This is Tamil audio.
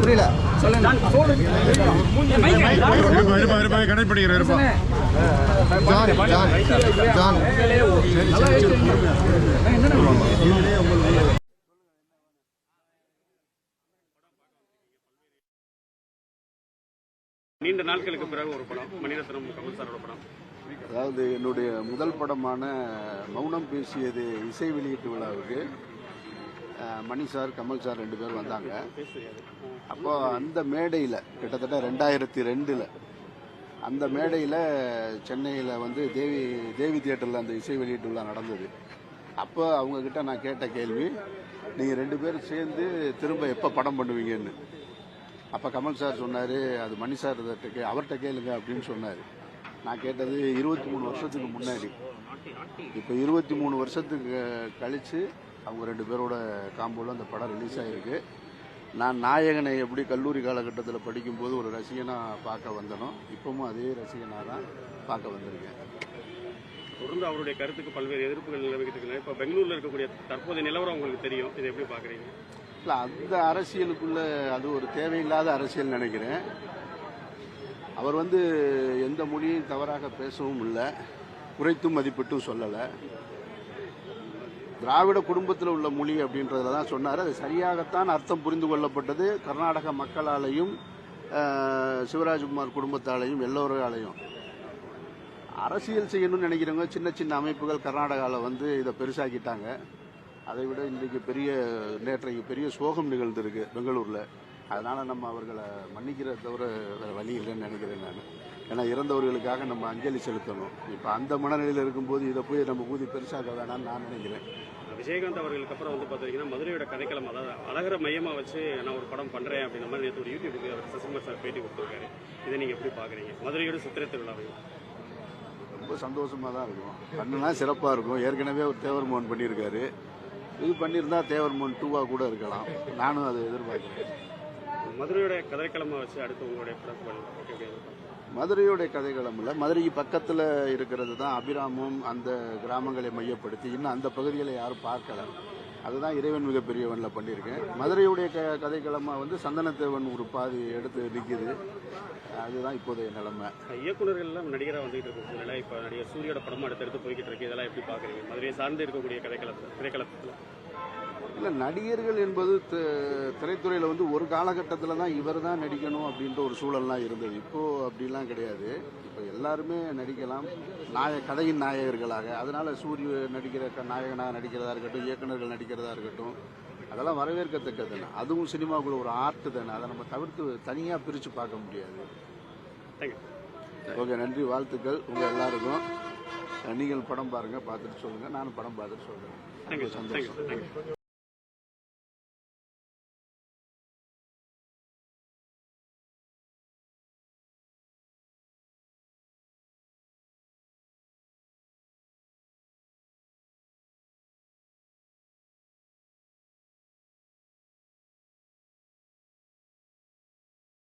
புரியல நீண்ட நாட்களுக்கு பிறகு ஒரு படம் மணிரத்னம் கமல் சாரோட படம். அதாவது என்னுடைய முதல் படமான மௌனம் பேசியது இசை வெளியீட்டு விழாவுக்கு மணி சார் கமல் சார் 2 பேர் வந்தாங்க. அப்போ அந்த மேடையில் கிட்டத்தட்ட 2002 அந்த மேடையில் சென்னையில் வந்து தேவி தியேட்டரில் அந்த இசை வெளியீட்டு விழா நடந்தது. அப்போ அவங்கக்கிட்ட நான் கேட்ட கேள்வி, நீங்கள் 2 பேரும் சேர்ந்து திரும்ப எப்போ படம் பண்ணுவீங்கன்னு. அப்போ கமல் சார் சொன்னார், அது மணி சார் அவர்கிட்ட கேளுங்க அப்படின்னு சொன்னார். நான் கேட்டது 23 வருஷத்துக்கு முன்னாடி. இப்போ 23 வருஷத்துக்கு கழித்து அவங்க 2 பேரோட காம்போவில் அந்த படம் ரிலீஸ் ஆகிருக்கு. நான் நாயகனை எப்படி கல்லூரி காலகட்டத்தில் படிக்கும்போது ஒரு ரசிகனாக பார்க்க வந்தனோ, இப்பவும் அதே ரசிகனாக தான் பார்க்க வந்திருக்கேன். தொடர்ந்து அவருடைய கருத்துக்கு பல்வேறு எதிர்ப்புகள் நிலவிக்கிட்டு. இப்போ பெங்களூரில் இருக்கக்கூடிய தற்போதைய நிலவரம் உங்களுக்கு தெரியும், இதை எப்படி பார்க்குறீங்க? இல்லை, அந்த அரசியலுக்குள்ள அது ஒரு தேவையில்லாத அரசியல் நினைக்கிறேன். அவர் வந்து எந்த மொழியும் தவறாக பேசவும் இல்லை, குறைத்தும் மதிப்பிட்டும் சொல்லலை. திராவிட குடும்பத்தில் உள்ள மொழி அப்படின்றதுல தான் சொன்னார். அது சரியாகத்தான் அர்த்தம் புரிந்து கொள்ளப்பட்டது கர்நாடக மக்களாலையும் சிவராஜ்குமார் குடும்பத்தாலையும் எல்லோராலையும். அரசியல் செய்யணும்னு நினைக்கிறவங்க சின்ன சின்ன அமைப்புகள் கர்நாடகாவில் வந்து இதை பெருசாக்கிட்டாங்க. அதை விட இன்றைக்கு நேற்றைக்கு பெரிய சோகம் நிகழ்ந்திருக்கு பெங்களூரில். அதனால் நம்ம அவர்களை மன்னிக்கிறத தவிர வேறு வழி இல்லைன்னு நினைக்கிறேன் நான். ஏன்னா இறந்தவர்களுக்காக நம்ம அஞ்சலி செலுத்தணும். இப்போ அந்த மனநிலையில் இருக்கும்போது இதை போய் நம்ம ஊதி பெருசாக வேணாம்னு நான் நினைக்கிறேன். விஜயகாந்த் அவர்களுக்கு அப்புறம் வந்து பார்த்தீங்கன்னா மதுரையோட கதைக்களம், அதாவது அழகரை மையமாக வச்சு நான் ஒரு படம் பண்ணுறேன் அப்படின்ற மாதிரி நேற்று ஒரு யூடியூபுக்கு அவர் சசிகுமார் சார் பேட்டி கொடுத்துருக்காரு. இதை நீங்கள் எப்படி பார்க்குறீங்க? மதுரையோட சித்திரை திருவிழாவையும் ரொம்ப சந்தோஷமாக தான் இருக்கும். பண்ணுனா சிறப்பாக இருக்கும். ஏற்கனவே ஒரு தேவர் மோகன் பண்ணியிருக்காரு. இது பண்ணியிருந்தா தேவர் மோகன் 2 கூட இருக்கலாம். நானும் அதை எதிர்பார்க்கிறேன். மதுரையோட கதைக்களமாக வச்சு அடுத்து உங்களுடைய படம் மதுரையோடைய கதைக்களம் இல்லை, மதுரைக்கு பக்கத்தில் இருக்கிறது தான் அபிராமம். அந்த கிராமங்களை மையப்படுத்தி இன்னும் அந்த பகுதிகளை யாரும் பார்க்கல. அதுதான் இறைவன் மிகப்பெரியவனில் பண்ணியிருக்கேன். மதுரையுடைய கதைக்களமாக வந்து சந்தனத்தேவன் ஒரு பாதி எடுத்து நிற்கிது. அதுதான் இப்போதைய நிலைமை. இயக்குநர்கள்லாம் நடிகராக வந்துகிட்டு இருக்கிறதுனால இப்போ நடிகர் சூரியோட படமும் அடுத்தடுத்து போய்கிட்டு இருக்கு. இதெல்லாம் எப்படி பார்க்குறீங்க மதுரையை சார்ந்து இருக்கக்கூடிய திரைக்களத்தில்? இல்லை, நடிகர்கள் என்பது திரைத்துறையில் வந்து ஒரு காலகட்டத்தில் தான் இவர் தான் நடிக்கணும் அப்படின்ற ஒரு சூழல்லாம் இருந்தது. இப்போது அப்படிலாம் கிடையாது. இப்போ எல்லாருமே நடிக்கலாம், கதையின் நாயகர்களாக. அதனால் சூரிய நாயகனாக நடிக்கிறதா இருக்கட்டும், இயக்குநர்கள் நடிக்கிறதா இருக்கட்டும், அதெல்லாம் வரவேற்கத்தக்கது தானே. அதுவும் சினிமாவுக்குள்ள ஒரு ஆர்ட் தானே. அதை நம்ம தவிர்த்து தனியாக பிரித்து பார்க்க முடியாது. ஓகே, நன்றி, வாழ்த்துக்கள் உங்கள் எல்லாருக்கும். நீங்கள் படம் பாருங்கள், பார்த்துட்டு சொல்லுங்கள். நானும் படம் பார்த்துட்டு சொல்கிறேன். சந்தோஷம்.